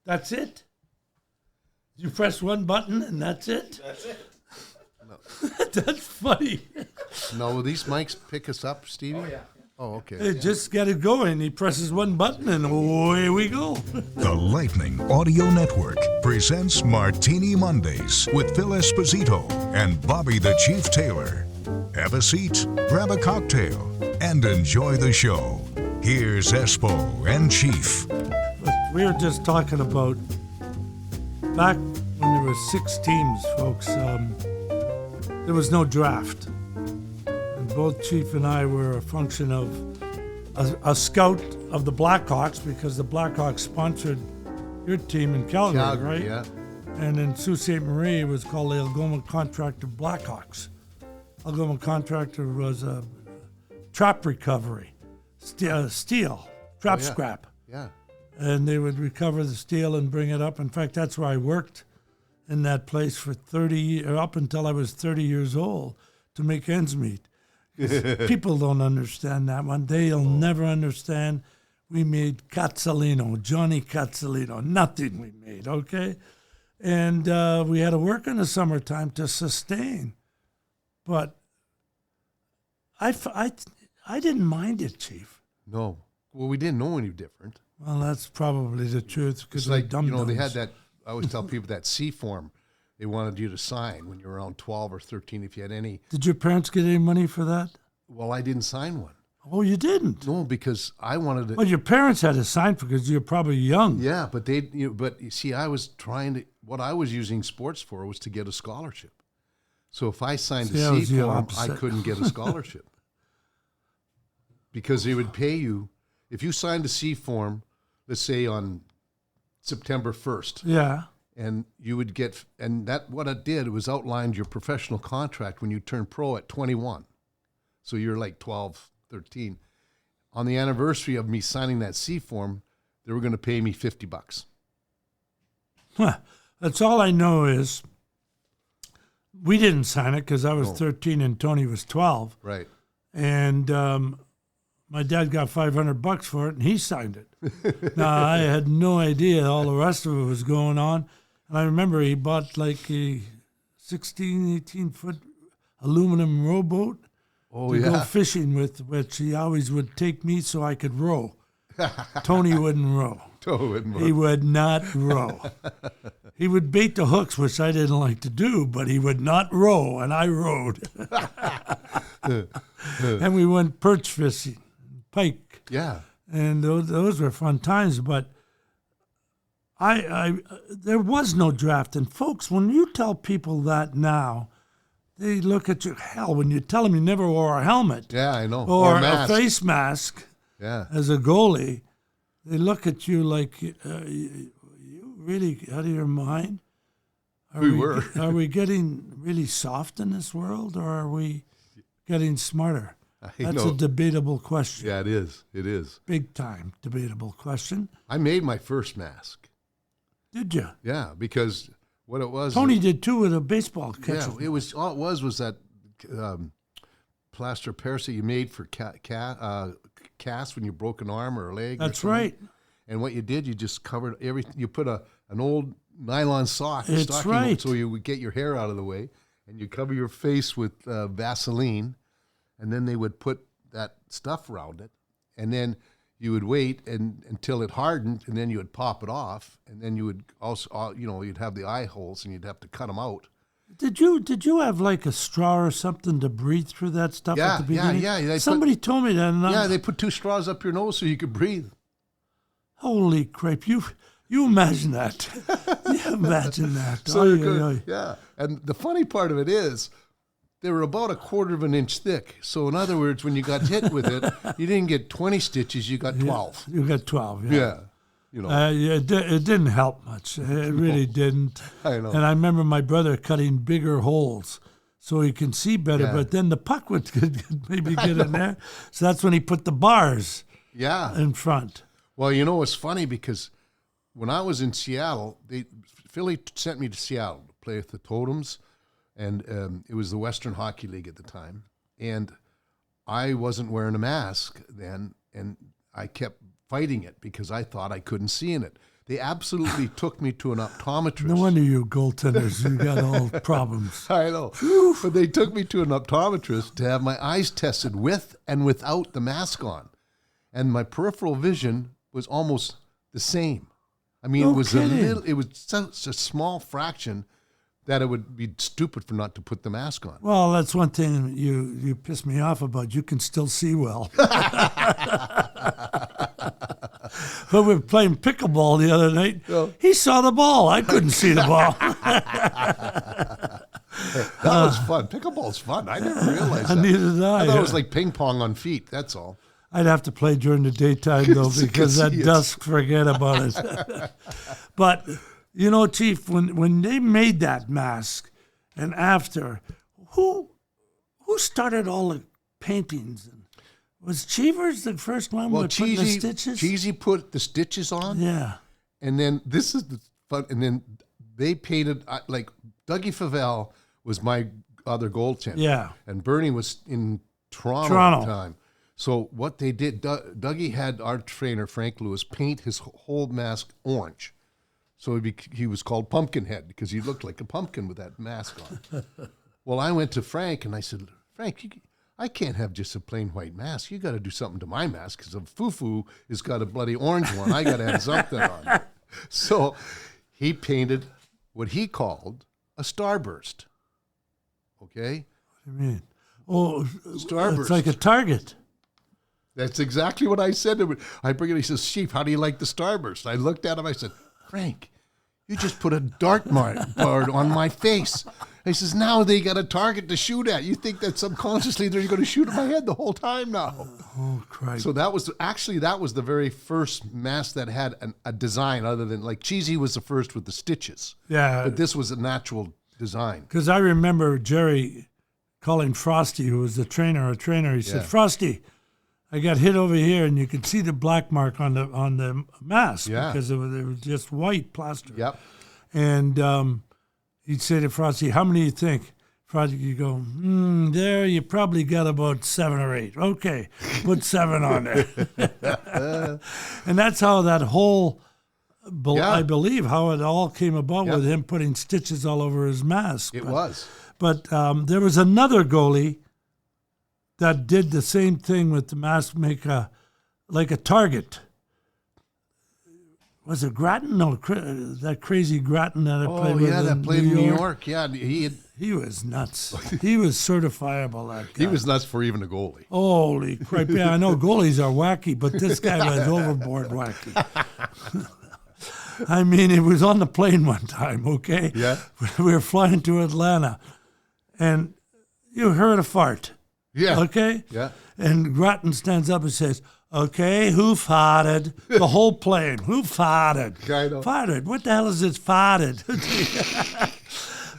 That's it? You press one button and that's it? That's it. No. That's funny. No, will these mics pick us up, Stevie? Oh, yeah. Oh, okay. Hey, just get it going. He presses one button and away we go. The Lightning Audio Network presents Martini Mondays with Phil Esposito and Bobby the Chief Taylor. Have a seat, grab a cocktail, and enjoy the show. Here's Espo and Chief. We were just talking about back when there were 6 teams, folks. There was no draft. And both Chief and I were a function of a scout of the Blackhawks because the Blackhawks sponsored your team in Calgary, right? Yeah. And in Sault Ste. Marie, it was called the Algoma Contractor Blackhawks. Algoma Contractor was a trap recovery, steel, trap scrap. Yeah. And they would recover the steel and bring it up. In fact, that's where I worked in that place for 30 years, up until I was 30 years old, to make ends meet. People don't understand that one. They'll never understand. We made Cazzolino, Johnny Cazzolino, nothing we made, okay? And we had to work in the summertime to sustain. But I didn't mind it, Chief. No. Well, we didn't know any different. Well, that's probably the truth. It's like, they had that, I always tell people that C form they wanted you to sign when you were around 12 or 13 if you had any. Did your parents get any money for that? Well, I didn't sign one. Oh, you didn't? No, because I wanted to. Well, your parents had to sign because you're probably young. Yeah, but but you see, I was trying to, what I was using sports for was to get a scholarship. So if I signed a C form, I couldn't get a scholarship. Because they would pay you, if you signed a C form, let's say on September 1st. Yeah. And you would get, and that what it did was outlined your professional contract when you turned pro at 21. So you're like 12, 13. On the anniversary of me signing that C form, they were going to pay me $50. Huh. That's all I know is we didn't sign it because I was 13 and Tony was 12. Right. And my dad got $500 for it, and he signed it. Now, I had no idea all the rest of it was going on. And I remember he bought like a 16, 18-foot aluminum rowboat to go fishing with, which he always would take me so I could row. Tony wouldn't row. He would not row. He would bait the hooks, which I didn't like to do, but he would not row, and I rowed. And we went perch fishing, pike. Yeah. And those were fun times, but there was no draft. And folks, when you tell people that now, they look at you, hell, when you tell them you never wore a helmet. Yeah, I know. Or a face mask as a goalie, they look at you like, you really out of your mind? Are we getting really soft in this world, or are we getting smarter? That's a debatable question. Yeah, it is. It is. Big time debatable question. I made my first mask. Did you? Yeah, because what it was. Tony did too with a baseball catcher. Yeah, it was all it was that plaster of Paris that you made for cast when you broke an arm or a leg. That's right. And what you did, you just covered everything. You put an old nylon sock. That's right. So you would get your hair out of the way, and you cover your face with Vaseline, and then they would put that stuff around it, and then you would wait until it hardened, and then you would pop it off, and then you would also, you'd have the eye holes, and you'd have to cut them out. Did you have like a straw or something to breathe through that stuff at the beginning? Yeah. Somebody told me that. They put 2 straws up your nose so you could breathe. Holy crap! You imagine that? You imagine that? So yeah. And the funny part of it is, they were about 1/4 of an inch thick. So in other words, when you got hit with it, you didn't get 20 stitches, you got 12. You got 12, yeah. It didn't help much. It really didn't. I know. And I remember my brother cutting bigger holes so he can see better, but then the puck would maybe get in there. So that's when he put the bars in front. Well, it's funny because when I was in Seattle, Philly sent me to Seattle to play with the Totems. And it was the Western Hockey League at the time. And I wasn't wearing a mask then, and I kept fighting it because I thought I couldn't see in it. They absolutely took me to an optometrist. No wonder you goaltenders, you got all problems. I know. But they took me to an optometrist to have my eyes tested with and without the mask on. And my peripheral vision was almost the same. I mean, No it was kidding. it was such a small fraction that it would be stupid for not to put the mask on. Well, that's one thing you piss me off about. You can still see well. But we were playing pickleball the other night. Oh. He saw the ball. I couldn't see the ball. That was fun. Pickleball's fun. I never realized that. Neither did I. I thought it was like ping pong on feet. That's all. I'd have to play during the daytime, though, You because can at see it. dusk, forget about it. But, you know, Chief, when they made that mask and after, who started all the paintings? Was Cheevers the first one with putting the stitches? Cheesy put the stitches on. Yeah. And then this is the fun. And then they painted, like Dougie Favell was my other goaltender. Yeah. And Bernie was in Toronto at the time. So what they did, Dougie had our trainer, Frank Lewis, paint his whole mask orange. So he was called Pumpkinhead because he looked like a pumpkin with that mask on. Well, I went to Frank and I said, Frank, I can't have just a plain white mask. You got to do something to my mask because a foo-foo has got a bloody orange one. I got to have something on it. So he painted what he called a starburst. Okay? What do you mean? Oh, Starburst. it's like a target. That's exactly what I said to him. I bring it. He says, Chief, how do you like the starburst? I looked at him. I said, Frank, you just put a dartboard on my face. He says, now they got a target to shoot at. You think that subconsciously they're going to shoot at my head the whole time now. Oh, Christ. So that was the very first mask that had a design other than, like, Cheesy was the first with the stitches. Yeah. But this was a natural design. Because I remember Jerry calling Frosty, who was the trainer, He said, Frosty, I got hit over here, and you could see the black mark on the mask because it was just white plaster. Yep. And he'd say to Frosty, how many do you think? Frosty, you go, there, you probably got about 7 or 8. Okay, put 7 on there. And that's how that whole, I believe, how it all came about with him putting stitches all over his mask. It was. But there was another goalie that did the same thing with the mask, like a target. Was it Grattan? No, that crazy Grattan that I played with. Oh, yeah, that played in New York. Yeah, he was nuts. He was certifiable, that guy. he was nuts for even a goalie. Holy crap. Yeah, I know goalies are wacky, but this guy was overboard wacky. I mean, it was on the plane one time, okay? Yeah. We were flying to Atlanta, and you heard a fart. Yeah. Okay? Yeah. And Grattan stands up and says, okay, who farted? The whole plane. Who farted? I know. Farted. What the hell is this farted?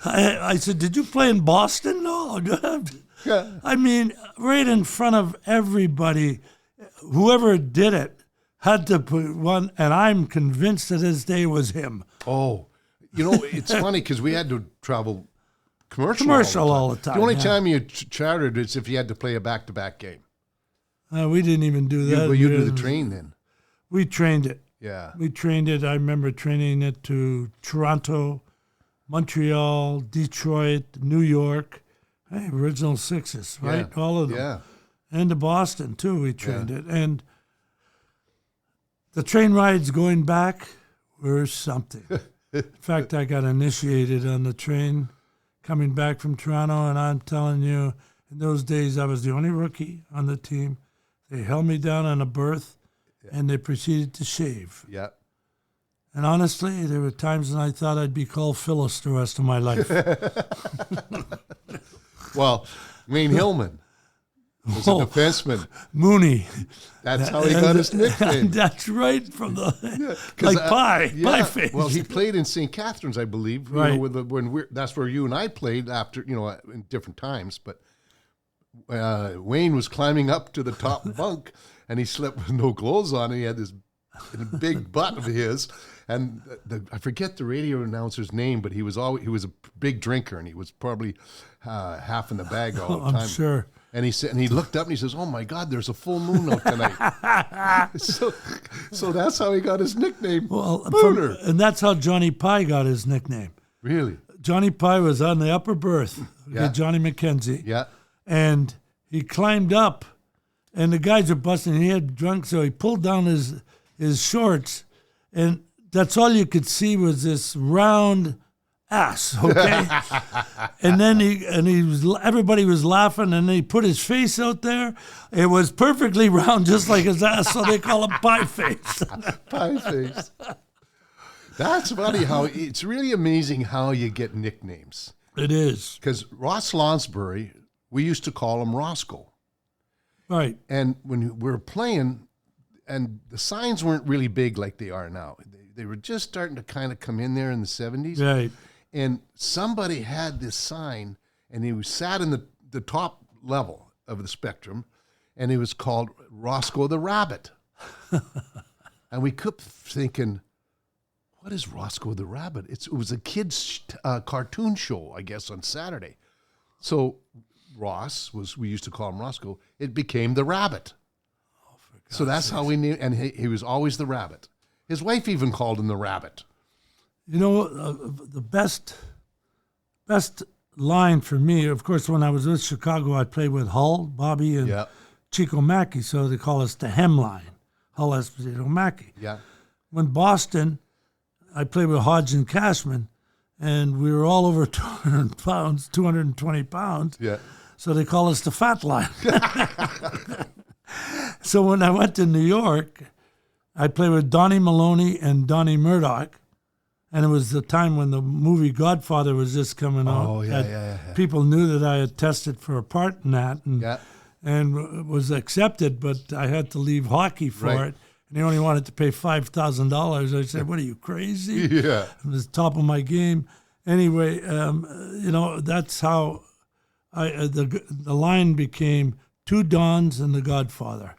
I said, did you play in Boston? No. Yeah. I mean, right in front of everybody, whoever did it had to put one, and I'm convinced to this day was him. Oh, it's funny because we had to travel commercial all the time. The only time you chartered is if you had to play a back-to-back game. We didn't even do that. You do the train then. We trained it. Yeah. We trained it. I remember training it to Toronto, Montreal, Detroit, New York. Hey, original sixes, right? Yeah. All of them. Yeah. And to Boston, too, we trained it. And the train rides going back were something. In fact, I got initiated on the train coming back from Toronto, and I'm telling you, in those days, I was the only rookie on the team. They held me down on a berth, and they proceeded to shave. Yeah. And honestly, there were times when I thought I'd be called Phyllis the rest of my life. Well, Wayne Hillman was a defenseman. Mooney. That's how he got his nickname. That's right, from the pie face. Well, he played in St. Catharines, I believe. Right. That's where you and I played after, in different times. But Wayne was climbing up to the top bunk, and he slept with no clothes on. And he had this big butt of his, And I forget the radio announcer's name, but he was a big drinker, and he was probably half in the bag all the time. I'm sure. And he looked up and he says, "Oh my God, there's a full moon out tonight." so that's how he got his nickname, Mooner. And that's how Johnny Pie got his nickname. Really? Johnny Pie was on the upper berth with Johnny McKenzie. Yeah. And he climbed up, and the guys were busting. He had drunk, so he pulled down his shorts, and that's all you could see was this round ass, okay? And then everybody was laughing, and he put his face out there. It was perfectly round, just like his ass, so they call him Pie Face. Pie Face. That's funny how it's really amazing how you get nicknames. It is. Because Ross Lonsbury, we used to call him Roscoe. Right. And when we were playing, and the signs weren't really big like they are now. They were just starting to kind of come in there in the 70s. Right. And somebody had this sign, and he was sat in the top level of the spectrum, and he was called Roscoe the Rabbit. And we kept thinking, what is Roscoe the Rabbit? It was a kid's cartoon show, I guess, on Saturday. So Ross we used to call him Roscoe. It became the Rabbit. Oh, for God's so that's how we knew, and he was always the Rabbit. His wife even called him the Rabbit. You know, the best line for me, of course, when I was with Chicago, I played with Hull, Bobby, and Chico Mackey, so they call us the Hemline, Hull, Esposito, Mackey. Yeah. When Boston, I played with Hodge and Cashman, and we were all over 200 pounds, 220 pounds. Yeah. So they call us the Fat Line. So when I went to New York, I played with Donnie Maloney and Donnie Murdoch. And it was the time when the movie Godfather was just coming out. Oh, yeah. People knew that I had tested for a part in that and was accepted, but I had to leave hockey for it. And they only wanted to pay $5,000. I said, "What are you, crazy?" Yeah. It was top of my game. Anyway, you know, that's how the line became Two Dons and the Godfather.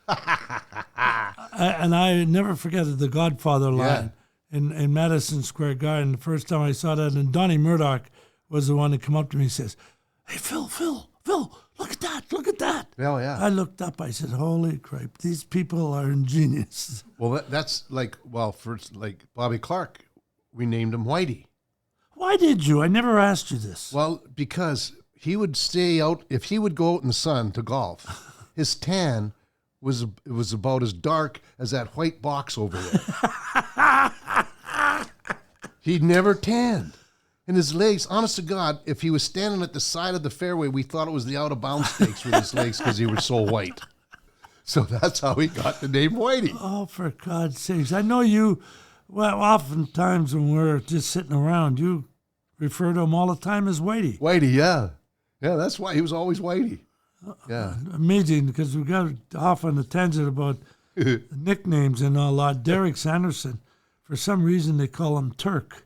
And I never forget the Godfather line. In Madison Square Garden, the first time I saw that, and Donnie Murdoch was the one that come up to me and says, "Hey, Phil, look at that. Oh, yeah. I looked up, I said, "Holy crap, these people are ingenious." Well, that's for Bobby Clark, we named him Whitey. Why did you? I never asked you this. Well, because he would stay out, if he would go out in the sun to golf, his tan was about as dark as that white box over there. He'd never tanned. And his legs, honest to God, if he was standing at the side of the fairway, we thought it was the out-of-bounds stakes with his legs because he was so white. So that's how he got the name Whitey. Oh, for God's sakes. I know you, well, oftentimes when we're just sitting around, you refer to him all the time as Whitey. Whitey, yeah. Yeah, that's why he was always Whitey. Yeah. Amazing, because we got off on a tangent about nicknames and a lot. Derek Sanderson, for some reason they call him Turk,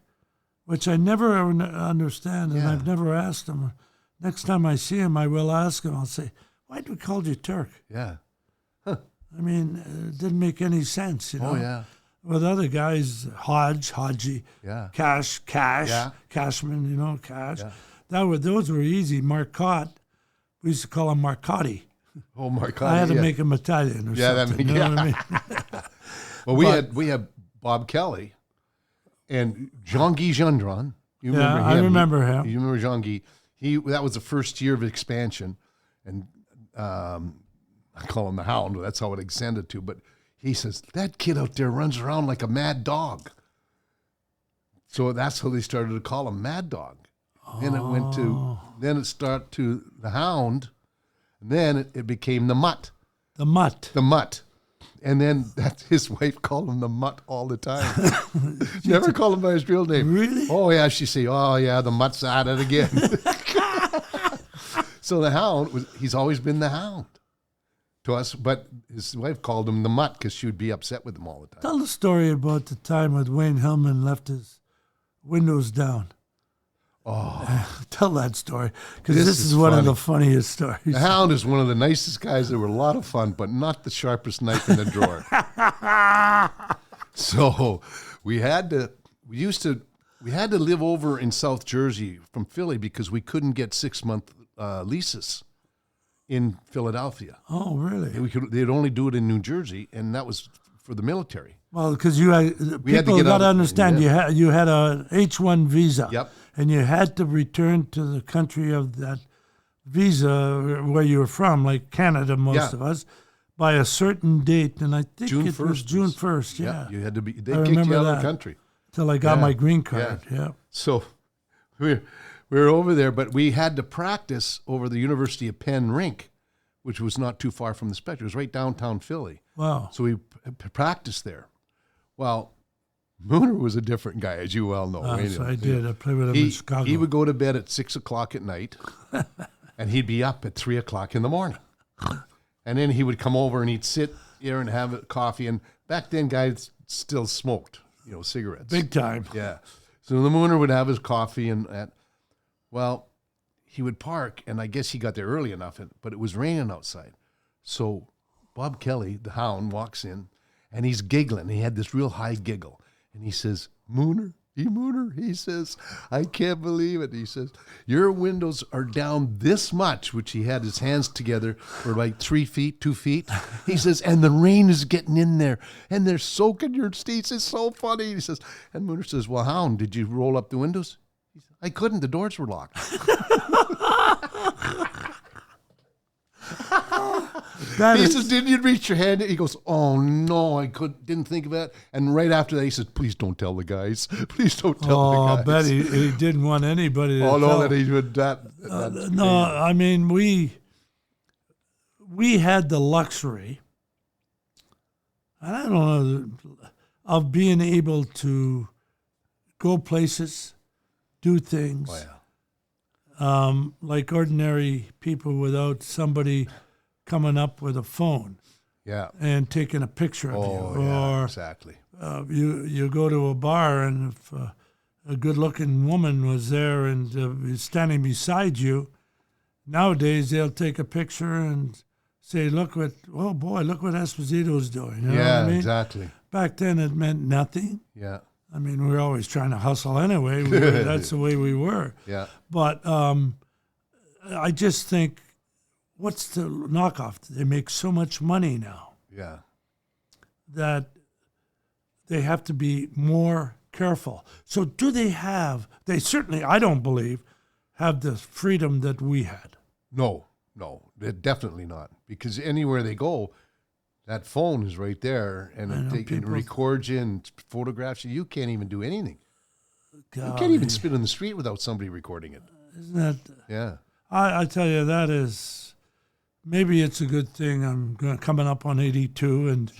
which I never understand, and I've never asked him. Next time I see him, I will ask him. I'll say, "Why do we call you Turk?" Yeah. I mean, it didn't make any sense, you know. Oh, yeah. With other guys, Hodgie, Cash, Cashman, you know, Cash. Yeah. Those were easy. Marcotte, we used to call him Marcotti. Oh, Marcotti. I had to make him Italian or something. You know what I mean? Well, we had Bob Kelly and Jean-Guy Gendron. You remember him? I remember him. You remember Jean-Guy? That was the first year of expansion, and I call him the Hound. That's how it extended to. But he says, "That kid out there runs around like a mad dog." So that's how they started to call him Mad Dog. Then it started to the Hound, and then it became the Mutt. The Mutt. And then his wife called him the Mutt all the time. Never called him by his real name. Really? Oh, yeah. She'd say, "Oh, yeah, the Mutt's at it again." So the Hound, he's always been the Hound to us, but his wife called him the Mutt because she would be upset with him all the time. Tell the story about the time when Wayne Hillman left his windows down. Oh, tell that story, because this is one of the funniest stories. The Hound is one of the nicest guys. They were a lot of fun, but not the sharpest knife in the drawer. So we had to live over in South Jersey from Philly because we couldn't get 6-month leases in Philadelphia. Oh, really? They'd only do it in New Jersey, and that was for the military. Well, because people got to understand, you had a H-1 visa. Yep. And you had to return to the country of that visa where you were from, like Canada, most of us, by a certain date. And I think June it 1st was June 1st, yeah. You had to be, they I kicked you out of remember the country. Till I got my green card, yeah. So we were over there, but we had to practice over the University of Penn rink, which was not too far from the Spectre. It was right downtown Philly. Wow. So we practiced there. Well, Mooner was a different guy, as you well know. So I did. I played with him in Chicago. He would go to bed at 6 o'clock at night, and he'd be up at 3 o'clock in the morning. And then he would come over and he'd sit here and have coffee. And back then, guys still smoked, cigarettes. Big time. Yeah. So the Mooner would have his coffee, he would park, and I guess he got there early enough, but it was raining outside. So Bob Kelly, the hound, walks in, and he's giggling. He had this real high giggle. And he says, Mooner, he says, I can't believe it. He says, your windows are down this much, which he had his hands together for like 3 feet, 2 feet. He says, and the rain is getting in there, and they're soaking your seats. It's so funny. He says, and Mooner says, well, Hound, did you roll up the windows? He said, I couldn't. The doors were locked. He says, didn't you reach your hand? He goes, oh, no, I didn't think of that. And right after that, he says, please don't tell the guys. Please don't tell the guys. I bet he didn't want anybody to tell. No, that he would that. No, I mean, we had the luxury, I don't know, of being able to go places, do things. Oh, yeah. Like ordinary people without somebody coming up with a phone and taking a picture of you. Or exactly. You go to a bar, and if a good-looking woman was there and is standing beside you, nowadays they'll take a picture and say, look what Esposito's doing. You know what I mean? Exactly. Back then it meant nothing. Yeah. I mean, we were always trying to hustle anyway. That's the way we were. Yeah. But I just think, what's the knockoff? They make so much money now. Yeah. That they have to be more careful. So do they certainly, I don't believe, have the freedom that we had. No, they're definitely not. Because anywhere they go, that phone is right there, and they can record you and photographs you. You can't even do anything. You can't even spit in the street without somebody recording it. Isn't that? Yeah. I tell you, that is, maybe it's a good thing. I'm coming up on 82, and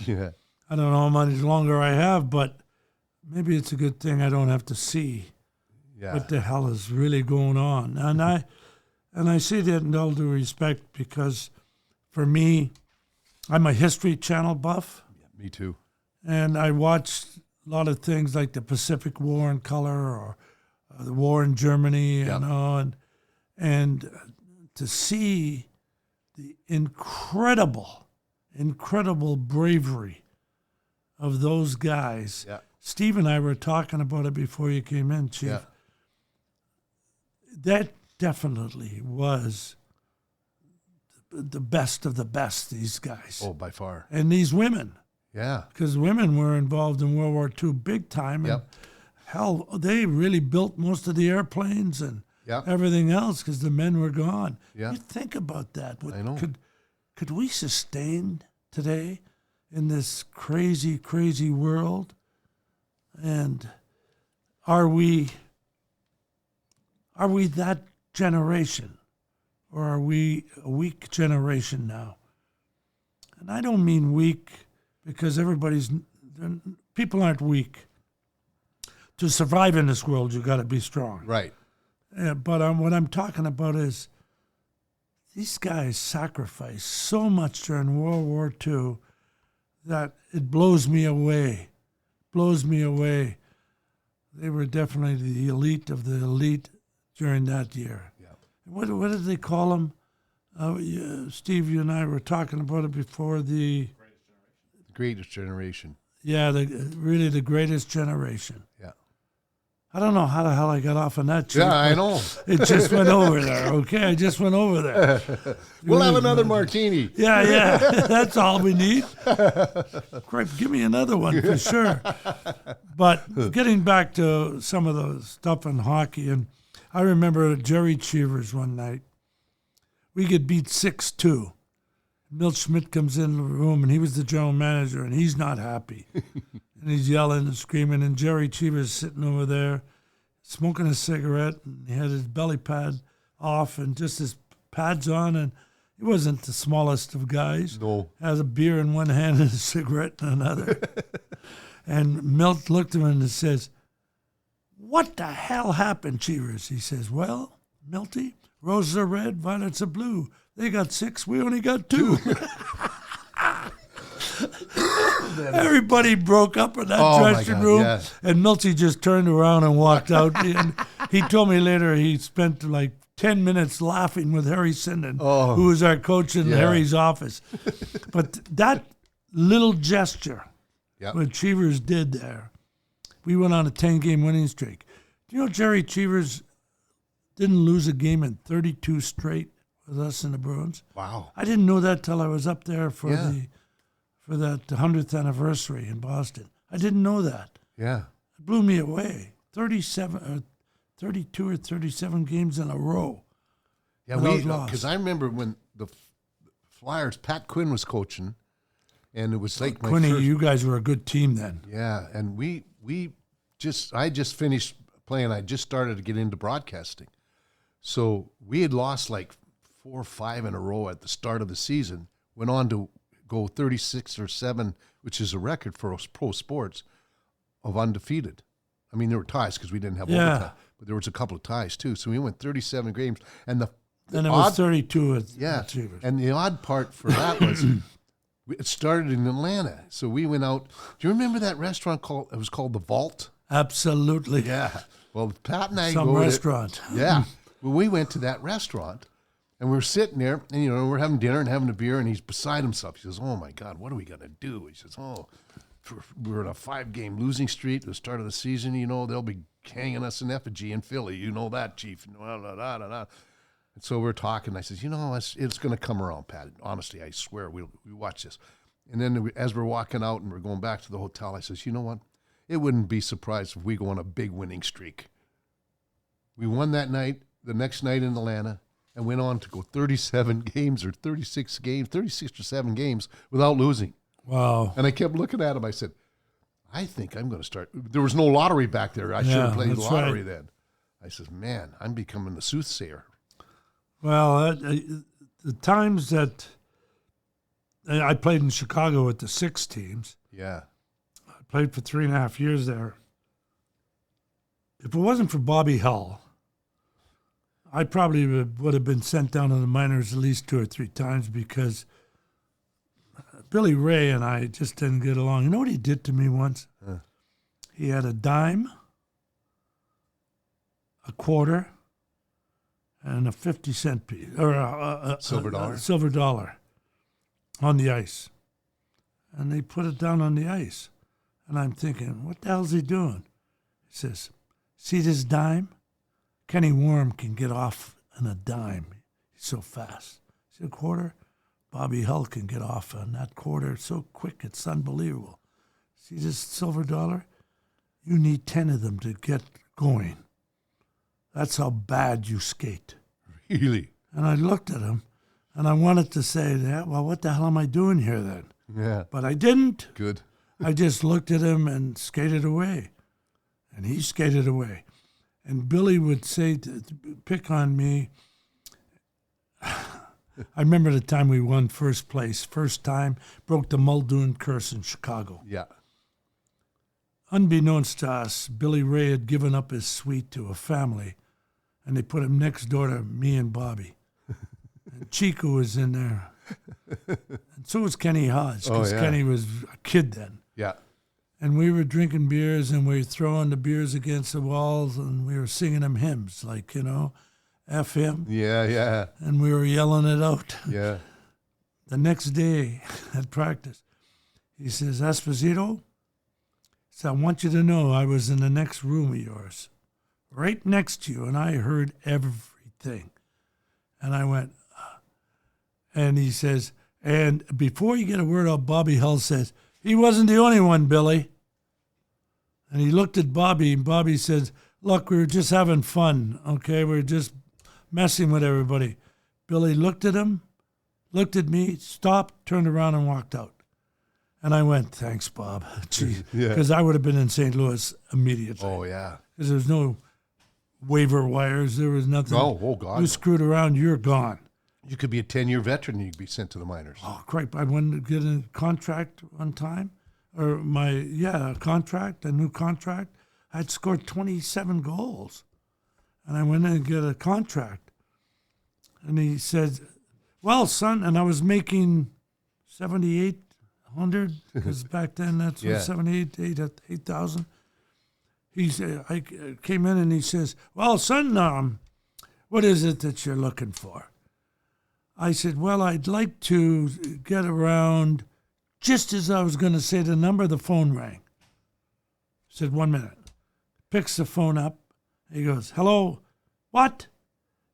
I don't know how much longer I have, but maybe it's a good thing I don't have to see what the hell is really going on. And I say that in all due respect, because for me, I'm a History Channel buff. Yeah, me too. And I watched a lot of things like the Pacific War in color, or the war in Germany, and to see the incredible bravery of those guys. Yeah. Steve and I were talking about it before you came in, Chief. Yeah. That definitely was the best of the best, these guys. Oh, by far. And these women. Yeah. Because women were involved in World War II big time. And hell, they really built most of the airplanes and everything else because the men were gone. Yeah. You think about that. I know. Could we sustain today in this crazy, crazy world? And are we that generation? Or are we a weak generation now? And I don't mean weak because people aren't weak. To survive in this world, you got to be strong. Right. But what I'm talking about is these guys sacrificed so much during World War II that it blows me away. They were definitely the elite of the elite during that year. What did they call them? Steve, you and I were talking about it before. The Greatest Generation. really the greatest generation. Yeah. I don't know how the hell I got off on that. Chief, Yeah, I know. It just went over there. Okay, I just went over there. We'll have another martini. Yeah. That's all we need. Crap, give me another one for sure. But getting back to some of the stuff in hockey, and I remember Jerry Cheevers one night. We get beat 6-2. Milt Schmidt comes in the room, and he was the general manager, and he's not happy. And he's yelling and screaming, and Jerry Cheevers sitting over there smoking a cigarette, and he had his belly pad off and just his pads on, and he wasn't the smallest of guys. No. Has a beer in one hand and a cigarette in another. And Milt looked at him and says, "What the hell happened, Cheevers?" He says, "Well, Milty, roses are red, violets are blue. They got 6, we only got 2. Everybody broke up in that dressing room, yes. and Milty just turned around and walked out. And he told me later he spent like 10 minutes laughing with Harry Sinden, who was our coach in Harry's office. But that little gesture, what Cheevers did there, we went on a 10-game winning streak. Do you know Jerry Cheevers didn't lose a game in 32 straight with us in the Bruins? Wow. I didn't know that till I was up there for that 100th anniversary in Boston. I didn't know that. Yeah. It blew me away. 32 or 37 games in a row. Yeah, because I remember when the Flyers, Pat Quinn was coaching, and it was like Quinny, you guys were a good team then. Yeah, and I just finished playing. I just started to get into broadcasting. So we had lost like 4 or 5 in a row at the start of the season, went on to go 36 or 7, which is a record for pro sports, of undefeated. I mean, there were ties because we didn't have overtime, but there was a couple of ties too. So we went 37 games, and then it was 32 with Achievers. And the odd part for that was it started in Atlanta. So we went out. Do you remember that restaurant it was called The Vault? Absolutely. Yeah. Well, Pat and I Some restaurant. Yeah. Well, we went to that restaurant, and we were sitting there, and, we're having dinner and having a beer, and he's beside himself. He says, "Oh, my God, what are we going to do?" He says, we're in a 5-game losing streak at the start of the season. They'll be hanging us in effigy in Philly. You know that, Chief. And so we're talking. I says, it's going to come around, Pat. Honestly, I swear, we watch this. And then as we're walking out and we're going back to the hotel, I says, you know what? It wouldn't be surprised if we go on a big winning streak. We won that night, the next night in Atlanta, and went on to go 37 games or 36 or 7 games without losing. Wow. And I kept looking at him. I said, I think I'm going to start. There was no lottery back there. I should have played lottery then. I says, man, I'm becoming the soothsayer. Well, the times that I played in Chicago with the 6 teams. Yeah. I played for 3.5 years there. If it wasn't for Bobby Hull, I probably would have been sent down to the minors at least 2 or 3 times because Billy Reay and I just didn't get along. You know what he did to me once? He had a dime, a quarter, and a 50-cent piece, or a silver dollar on the ice. And they put it down on the ice. And I'm thinking, what the hell's he doing? He says, see this dime? Kenny Worm can get off on a dime. He's so fast. See a quarter? Bobby Hull can get off on that quarter so quick, it's unbelievable. See this silver dollar? You need 10 of them to get going. That's how bad you skate. Really? And I looked at him, and I wanted to say, well, what the hell am I doing here then? Yeah. But I didn't. Good. I just looked at him and skated away. And he skated away. And Billy would say, to pick on me. I remember the time we won first place. First time, broke the Muldoon curse in Chicago. Yeah. Unbeknownst to us, Billy Reay had given up his suite to a family, and they put him next door to me and Bobby. And Chico was in there. And so was Kenny Hodge, because Kenny was a kid then. Yeah. And we were drinking beers, and we were throwing the beers against the walls, and we were singing them hymns, like, F him. Yeah, yeah. And we were yelling it out. Yeah. The next day at practice, he says, Esposito, So I want you to know I was in the next room of yours, right next to you, and I heard everything. And I went, and he says, and before you get a word out, Bobby Hull says, he wasn't the only one, Billy. And he looked at Bobby, and Bobby says, look, we were just having fun, okay? We were just messing with everybody. Billy looked at him, looked at me, stopped, turned around, and walked out. And I went, thanks, Bob. Gee, because I would have been in St. Louis immediately. Oh, yeah. Because there was no waiver wires. There was nothing. Oh, God. You screwed around, you're gone. You could be a 10-year veteran and you could be sent to the minors. Oh, crap. I went to get a contract one time. Or a contract, a new contract. I'd scored 27 goals. And I went in and get a contract. And he said, well, son, and I was making 7,800, because back then that's what 8,000. He said, I came in and he says, well, son, what is it that you're looking for? I said, well, I'd like to get around. Just as I was going to say the number, the phone rang. I said, 1 minute. Picks the phone up. He goes, hello, what?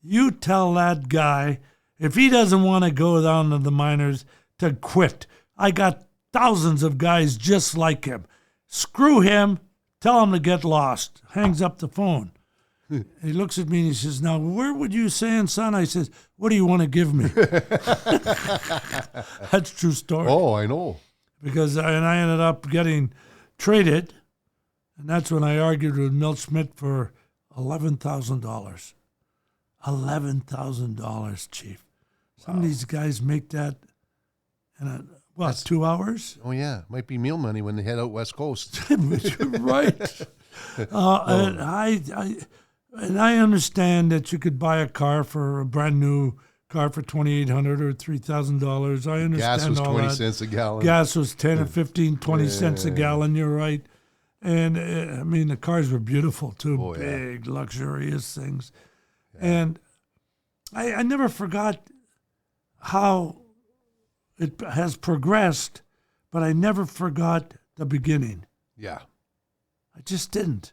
You tell that guy, if he doesn't want to go down to the minors, to quit. I got thousands of guys just like him. Screw him. Tell him to get lost. Hangs up the phone. He looks at me and he says, now, where would you saying, son? I says, what do you want to give me? That's a true story. Oh, I know. Because I ended up getting traded, and that's when I argued with Milt Schmidt for $11,000. $11,000, Chief. Some of these guys make that in That's 2 hours? Oh, yeah. Might be meal money when they head out West Coast. You're right. And I understand that you could buy a brand new car for $2,800 or $3,000. I understand Gas was all 20 that. cents a gallon. Gas was 10 or 15, 20 cents a gallon. You're right. And I mean, the cars were beautiful too, Oh, yeah. big, luxurious things. Yeah. And I never forgot how it has progressed, but I never forgot the beginning. Yeah. I just didn't.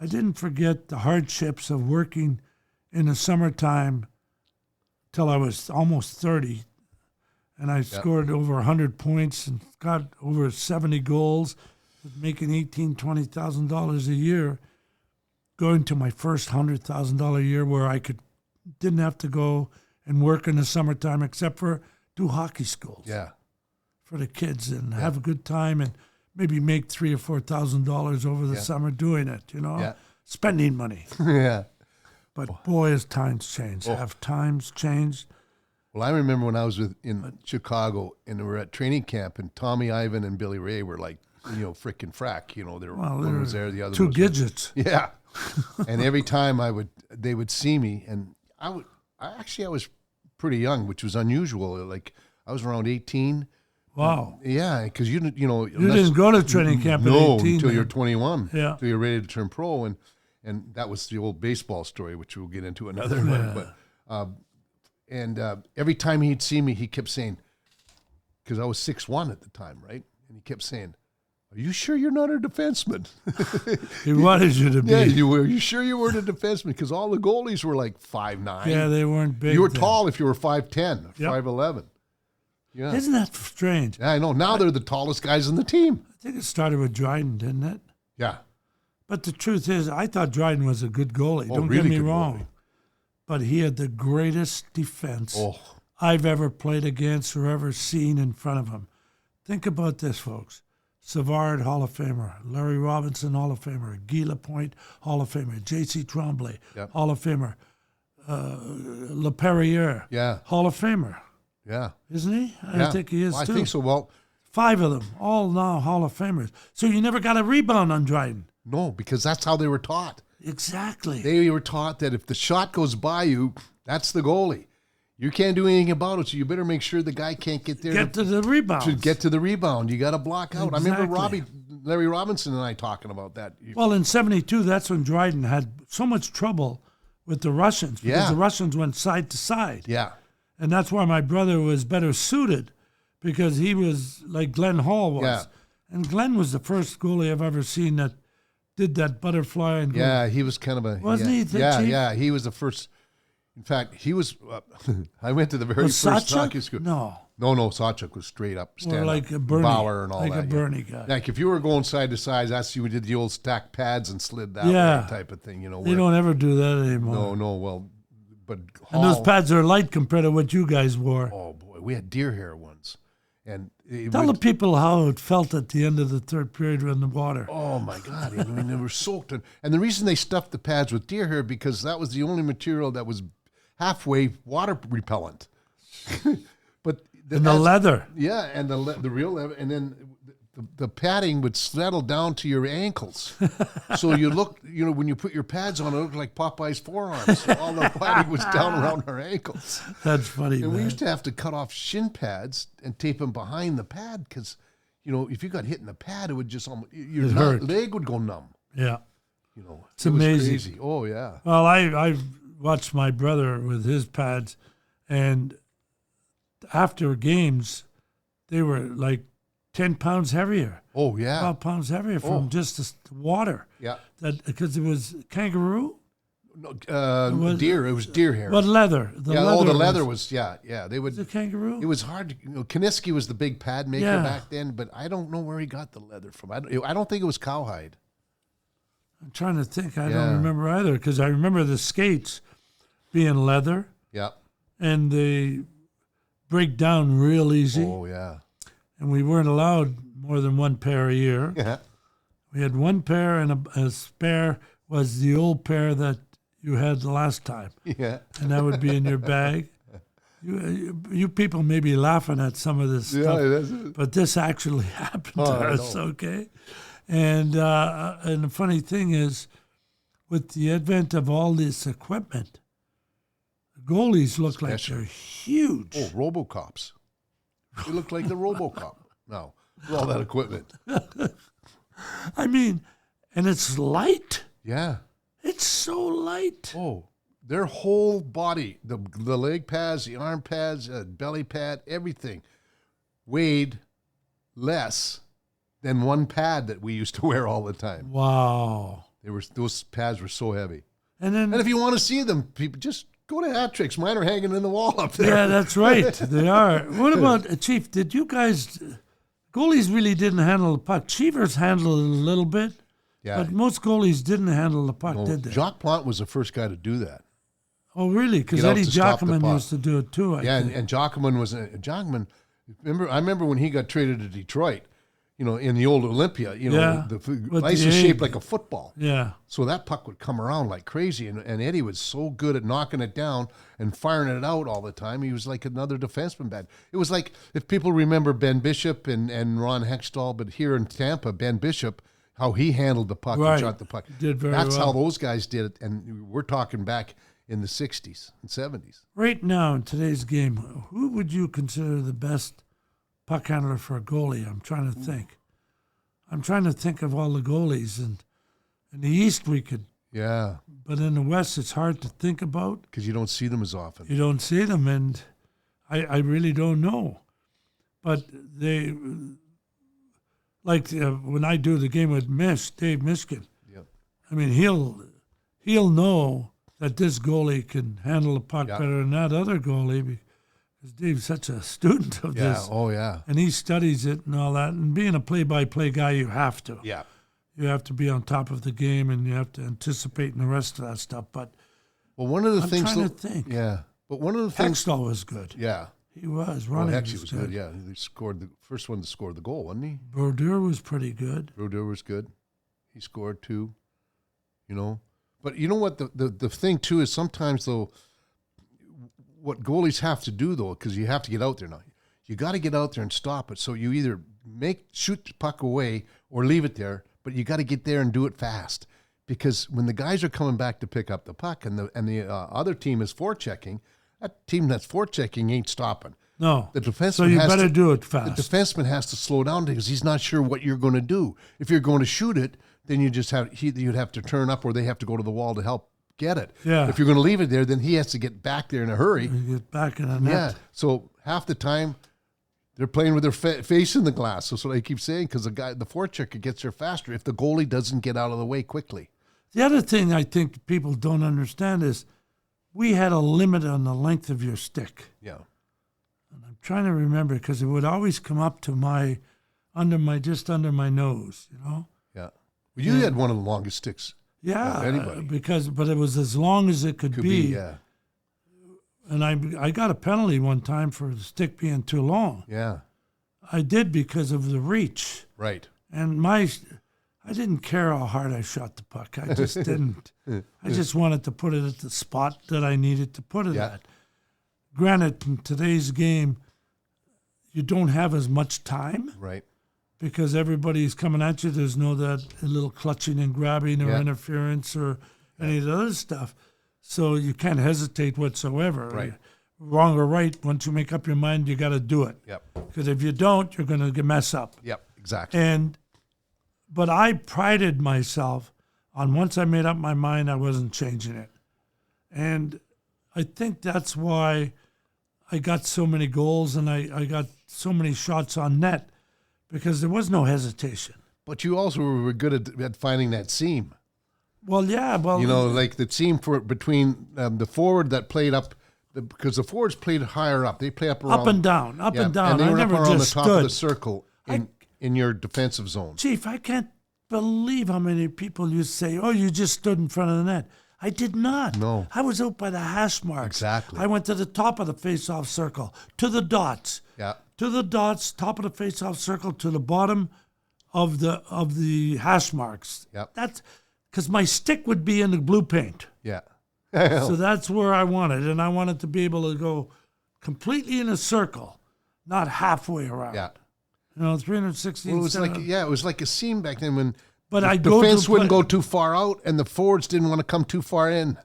I didn't forget the hardships of working in the summertime till I was almost 30. And I scored over 100 points and got over 70 goals, making $18,000, $20,000 a year, going to my first $100,000 a year where I didn't have to go and work in the summertime except for do hockey schools for the kids and have a good time and maybe make $3,000 or $4,000 over the summer doing it, spending money. Yeah. But boy, has times changed. Have times changed? Well, I remember when I was in Chicago and we were at training camp and Tommy Ivan and Billy Reay were like, frickin' frack. One was there, the other two was gadgets. Yeah. And every time they would see me, and I was pretty young, which was unusual. Like I was around 18. Wow. Yeah, because you didn't go to training camp at 18. Until you're 21. Yeah. Until you're ready to turn pro, and that was the old baseball story, which we'll get into another one. But every time he'd see me, he kept saying, because I was 6'1" at the time, right? And he kept saying, "Are you sure you're not a defenseman?" He wanted you to be. Yeah, you were. Are you sure you weren't a defenseman? Because all the goalies were like 5'9". Yeah, they weren't big. You were then. tall if you were 5'10", 5'11". Yeah. Isn't that strange? Yeah, I know. Now they're the tallest guys in the team. I think it started with Dryden, didn't it? Yeah. But the truth is, I thought Dryden was a good goalie. Don't really get me good wrong. goalie. But he had the greatest defense I've ever played against or ever seen in front of him. Think about this, folks. Savard, Hall of Famer. Larry Robinson, Hall of Famer. Guy Lapointe, Hall of Famer. J.C. Tremblay, Hall of Famer. LePerriere, Hall of Famer. Yeah. Isn't he? I think he is, too. I think so. Well, 5 of them, all now Hall of Famers. So you never got a rebound on Dryden. No, because that's how they were taught. Exactly. They were taught that if the shot goes by you, that's the goalie. You can't do anything about it, so you better make sure the guy can't get there. Get to the rebound. To get to the rebound, you got to block out. Exactly. I remember Larry Robinson and I talking about that. Well, in 72, that's when Dryden had so much trouble with the Russians because the Russians went side to side. Yeah. And that's why my brother was better suited because he was like Glenn Hall was. Yeah. And Glenn was the first goalie I've ever seen that did that butterfly and Yeah, he was kind of a... Wasn't yeah, he the Yeah, chief? yeah, he was the first... In fact, he was... I went to the very Was first Sawchuk? hockey school. No. No, Sawchuk was straight up, More stand like up, a Bernie. Bauer and all like that. a Bernie guy. Like if you were going side to side, that's you did the old stack pads and slid that Yeah. way type of thing, you know. They where- don't ever do that anymore. No, well, but And those Hall- pads are light compared to what you guys wore. Oh boy, we had deer hair ones, and it Tell would- the people how it felt at the end of the third period in the water. Oh my God! I mean, they were soaked, and the reason they stuffed the pads with deer hair because that was the only material that was halfway water repellent. But And the leather. yeah, and the real leather, and then the padding would settle down to your ankles, so you look, you know, when you put your pads on, it looked like Popeye's forearms. All the padding was down around our ankles, That's funny, and we man. used to have to cut off shin pads and tape them behind the pad because, you know, if you got hit in the pad, it would just almost your It hurt. leg would go numb. Yeah. You know, It's it was amazing. crazy. Oh yeah. Well, I watched my brother with his pads, and after games, they were like 10 pounds heavier, Oh yeah. 12 pounds heavier from just the water. Yeah. That because it was kangaroo. No, was- deer. It was deer hair. What leather? The yeah. leather The leather was. Yeah. They was would. it kangaroo. It was hard. You know, Kaniski was the big pad maker Yeah. back then, but I don't know where he got the leather from. I don't think it was cowhide. I'm trying to think. I Yeah. don't remember either because I remember the skates being leather Yeah. and they break down real easy. Oh yeah. And we weren't allowed more than one pair a year. Yeah. We had one pair, and a spare was the old pair that you had the last time, Yeah. and that would be in your bag. You people may be laughing at some of this Yeah. stuff, That's it. but this actually happened Oh, to I us, know. okay? And the funny thing is, with the advent of all this equipment, goalies look like Special. they're huge. Oh, RoboCops. They looked like the RoboCop. No, with all that equipment. I mean, and it's light. Yeah. It's so light. Oh, their whole body, the leg pads, the arm pads, belly pad, everything weighed less than one pad that we used to wear all the time. Wow. Those pads were so heavy. And then And if you want to see them, people just go to Hat Tricks. Mine are hanging in the wall up there. yeah, that's right. They are. What about Chief? Did you guys? Goalies really didn't handle the puck. Cheevers handled it a little bit, Yeah. but most goalies didn't handle the puck, No, did they? Jacques Plante was the first guy to do that. Oh, really? Because Get out Eddie to stop the Jockman puck. used to do it too. I Yeah, think. and Jockman was Jockman. I remember when he got traded to Detroit. You know, in the old Olympia. You know, Yeah, the with ice the was egg. shaped like a football. Yeah. So that puck would come around like crazy, and Eddie was so good at knocking it down and firing it out all the time. He was like another defenseman bad. It was like, if people remember Ben Bishop and Ron Hextall, but here in Tampa, Ben Bishop, how he handled the puck Right. and shot the puck. He did very That's well. how those guys did it, and we're talking back in the 60s and 70s. Right now in today's game, who would you consider the best puck handler for a goalie? I'm trying to think. I'm trying to think of all the goalies, and in the East we could, Yeah, but in the West it's hard to think about. because you don't see them as often. You don't see them, and I really don't know. But they, like when I do the game with Dave Miskin, Yep. I mean, he'll know that this goalie can handle the puck Yeah. better than that other goalie because Dave's such a student of Yeah, this. oh yeah. And he studies it and all that. And being a play-by-play guy, you have to. Yeah. You have to be on top of the game, and you have to anticipate and the rest of that stuff. But Well, one of the I'm things... trying to think. Yeah, but one of the things... Hextall was good. Yeah. He was. Well, Ronnie actually, was good. Yeah, he scored the first one to score the goal, wasn't he? Brodeur was pretty good. Brodeur was good. He scored too. You know, but you know what the thing too is sometimes though, what goalies have to do though, because you have to get out there now. You got to get out there and stop it. So you either shoot the puck away or leave it there, but you got to get there and do it fast. Because when the guys are coming back to pick up the puck and the other team is forechecking, that team that's forechecking ain't stopping. No. The defenseman So you has better to, do it The fast. defenseman has to slow down because he's not sure what you're going to do. If you're going to shoot it, then you just you'd have to turn up, or they have to go to the wall to help get it. Yeah. If you're going to leave it there, then he has to get back there in a hurry. You get back in the net. Yeah. So half the time, They're playing with their face in the glass. That's what I keep saying, because the forechecker gets there faster if the goalie doesn't get out of the way quickly. The other thing I think people don't understand is we had a limit on the length of your stick. Yeah. And I'm trying to remember because it would always come up to just under my nose, you know? Yeah. Well, you had one of the longest sticks. Yeah. of anybody. But it was as long as it could be. Yeah. And I got a penalty one time for the stick being too long. Yeah. I did because of the reach. Right. And I didn't care how hard I shot the puck. I just didn't. I just wanted to put it at the spot that I needed to put it at. Granted, in today's game, you don't have as much time. Right. Because everybody's coming at you. There's no that little clutching and grabbing or interference or any of the other stuff. So you can't hesitate whatsoever. Right. Wrong or right, once you make up your mind, you got to do it. Yep. Because if you don't, you're going to mess up. Yep. Exactly. But I prided myself on once I made up my mind, I wasn't changing it. And I think that's why I got so many goals and I got so many shots on net, because there was no hesitation. But you also were good at finding that seam. Well, yeah. Well, you know, like the seam between the forward that played up, because the forwards played higher up. They play up around. Up and down. And they I were never up around just the top of the circle in your defensive zone. Chief, I can't believe how many people you say, oh, you just stood in front of the net. I did not. No. I was out by the hash marks. Exactly. I went to the top of the face-off circle, to the dots. Yeah. To the dots, top of the face-off circle, to the bottom of the hash marks. Yep. That's because my stick would be in the blue paint. Yeah. So that's where I wanted, and I wanted to be able to go completely in a circle, not halfway around. Yeah. You know, 360. Well, it was like a seam back then when the defense wouldn't go too far out and the forwards didn't want to come too far in.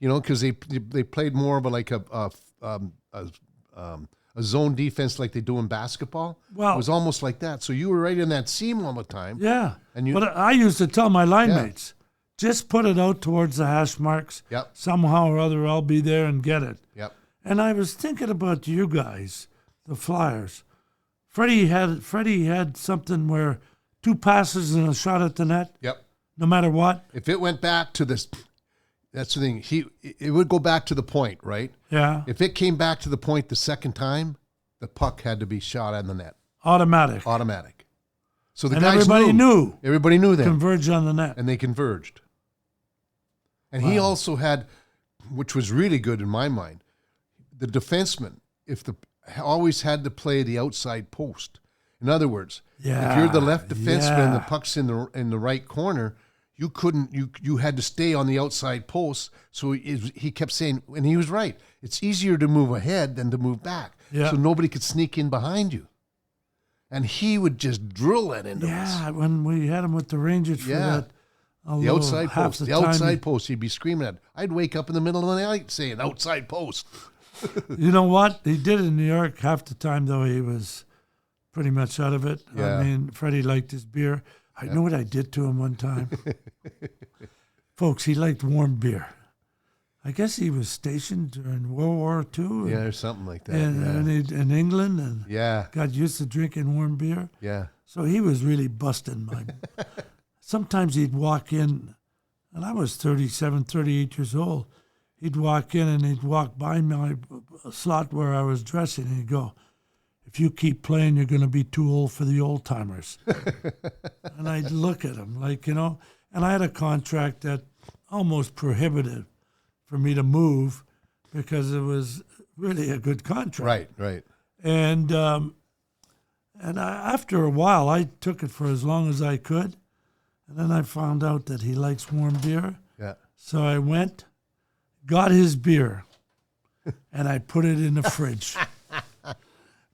You know, because they played more of a zone defense like they do in basketball. Well, it was almost like that. So you were right in that seam all the time. Yeah. But I used to tell my line mates, just put it out towards the hash marks. Yep. Somehow or other, I'll be there and get it. Yep. And I was thinking about you guys, the Flyers. Freddie had something where 2 passes and a shot at the net. Yep. No matter what. If it went back to this, that's the thing. It would go back to the point, right? Yeah. If it came back to the point the second time, the puck had to be shot on the net. Automatic. So the and guys everybody knew. Everybody knew that. Converge on the net. And they converged. And he also had, which was really good in my mind, the defenseman, always had to play the outside post. In other words, if you're the left defenseman and the puck's in the right corner, you couldn't. You had to stay on the outside post. So he kept saying, and he was right. It's easier to move ahead than to move back. Yeah. So nobody could sneak in behind you. And he would just drill that into us. Yeah, when we had him with the Rangers for that. The outside post. The outside post. He'd be screaming at. I'd wake up in the middle of the night saying, outside post. You know what? He did in New York half the time, though. He was pretty much out of it. Yeah. I mean, Freddie liked his beer. I know what I did to him one time. Folks, he liked warm beer. I guess he was stationed during World War II. Yeah, or something like that. In England and got used to drinking warm beer. Yeah. So he was really busting my... Sometimes he'd walk in, and I was 37, 38 years old. He'd walk in and he'd walk by my slot where I was dressing, and he'd go, if you keep playing, you're going to be too old for the old timers. And I'd look at him and I had a contract that almost prohibited for me to move because it was really a good contract. Right. And after a while, I took it for as long as I could. And then I found out that he likes warm beer. Yeah. So I went, got his beer, and I put it in the fridge.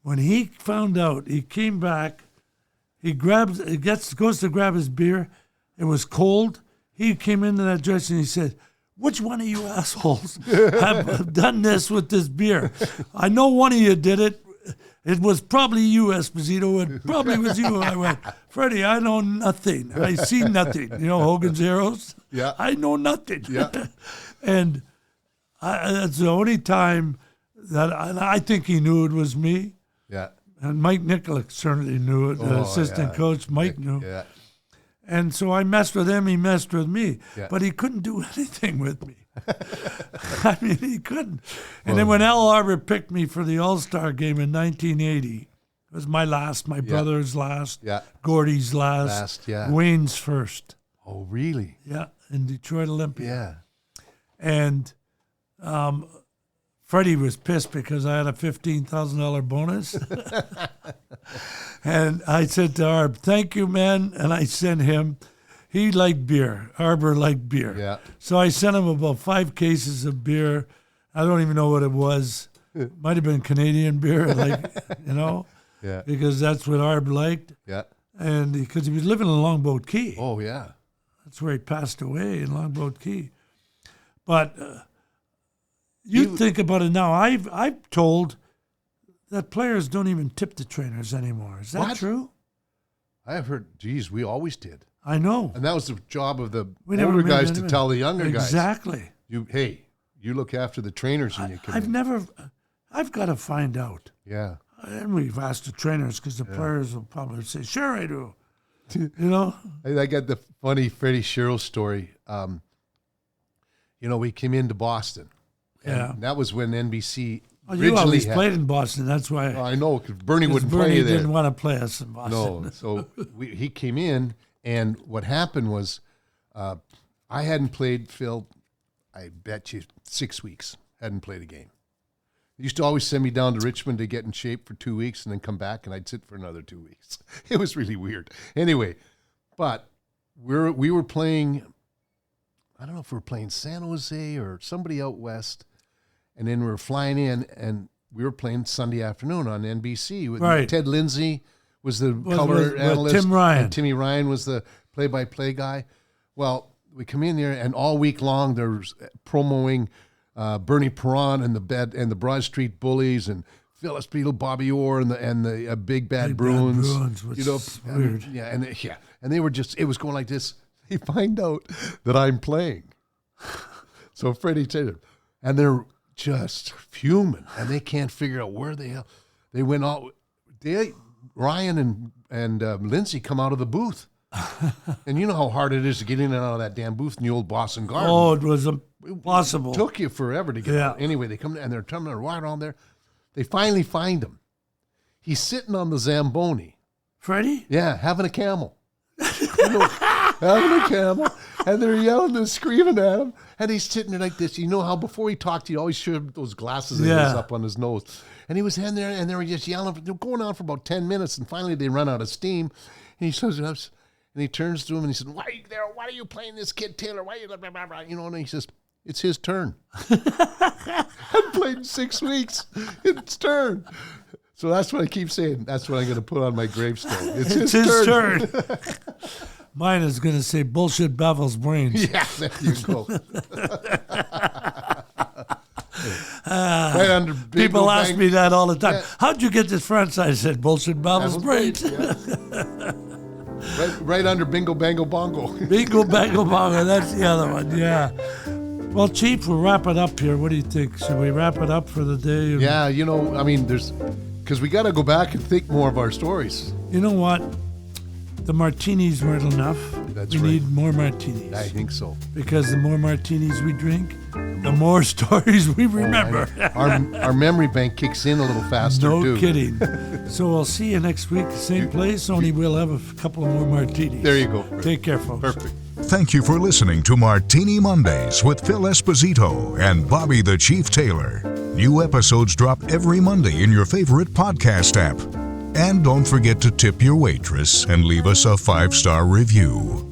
When he found out, he came back, goes to grab his beer. It was cold. He came into that dressing and he said, which one of you assholes have done this with this beer? I know one of you did it. It was probably you, Esposito. It probably was you. I went, Freddie, I know nothing. I see nothing. You know, Hogan's Heroes? Yeah. I know nothing. Yeah. And that's the only time that I think he knew it was me. Yeah. And Mike Nicolak certainly knew it. The assistant coach, Mike knew. Yeah. And so I messed with him, he messed with me. Yeah. But he couldn't do anything with me. I mean, he couldn't. And then when Al Arbor picked me for the All-Star game in 1980, it was my last, my brother's last, Gordy's last, Wayne's first. Oh, really? Yeah, in Detroit Olympia. Yeah. And Freddie was pissed because I had a $15,000 bonus. And I said to Arb, thank you, man. And I sent him, he liked beer. Arbor liked beer. Yeah. So I sent him about 5 cases of beer. I don't even know what it was. Might have been Canadian beer, like, you know, because that's what Arb liked. Yeah. And because he was living in Longboat Key. Oh, yeah. That's where he passed away, in Longboat Key. But you think about it now. I've told that players don't even tip the trainers anymore. Is that true? I have heard, geez, we always did. I know. And that was the job of the never older made guys it to in. tell the younger guys. Exactly. You look after the trainers when you come in. I've got to find out. Yeah. And we've asked the trainers because the players will probably say, sure I do. You know? I got the funny Freddie Sherrill story. We came into Boston. And that was when NBC you always played in Boston. That's why. I know, because Bernie wouldn't play Bernie there. didn't want to play us in Boston. No, so he came in, and what happened was I hadn't played, Phil, I bet you 6 weeks. Hadn't played a game. They used to always send me down to Richmond to get in shape for 2 weeks and then come back, and I'd sit for another 2 weeks. It was really weird. Anyway, but we were playing, I don't know if we were playing San Jose or somebody out west, and then we were flying in, and we were playing Sunday afternoon on NBC. With Ted Lindsay was the color analyst. Tim Ryan. And Timmy Ryan was the play-by-play guy. Well, we come in there, and all week long there's promoting Bernie Perron and the Broad Street Bullies and Phil Esposito, Bobby Orr, and the Big Bad Bruins. Which is weird. And they were just, it was going like this. They find out that I'm playing. So Freddie Taylor, and they're just fuming, and they can't figure out where the hell they went all. Ryan and Lindsay come out of the booth. And you know how hard it is to get in and out of that damn booth in the old Boston Garden. Oh, it was impossible. It took you forever to get out. Anyway, they come and they're coming right on there. They finally find him. He's sitting on the Zamboni. Freddie? Yeah, having a camel. Having a camel. And they're yelling and screaming at him. And he's sitting there like this. You know how before he talked, he always shoved those glasses of his up on his nose. And he was in there, and they were just yelling. They were going on for about 10 minutes, and finally they run out of steam. And he says, and he turns to him and he said, "Why are you there? Why are you playing this kid, Taylor? Why are you blah, blah, blah?" And he says, "It's his turn." I've played 6 weeks. It's turn. So that's what I keep saying. That's what I'm going to put on my gravestone. It's his turn. Mine is going to say bullshit baffles brains. Yeah, there you go. Right under people ask me that all the time. Yeah. How'd you get this French? I said bullshit baffles brains. Yeah. Right under Bingo Bango Bongo. Bingo Bango Bongo, that's the other one, yeah. Well, Chief, we'll wrap it up here. What do you think? Should we wrap it up for the day? Yeah, because we got to go back and think more of our stories. You know what? The martinis weren't enough. That's we right. need more martinis. I think so. Because the more martinis we drink, the more stories we remember. Our memory bank kicks in a little faster, no too. kidding. So we'll see you next week, same place, only we'll have a couple of more martinis. There you go. Take care, folks. Perfect. Thank you for listening to Martini Mondays with Phil Esposito and Bobby the Chief Taylor. New episodes drop every Monday in your favorite podcast app. And don't forget to tip your waitress and leave us a 5-star review.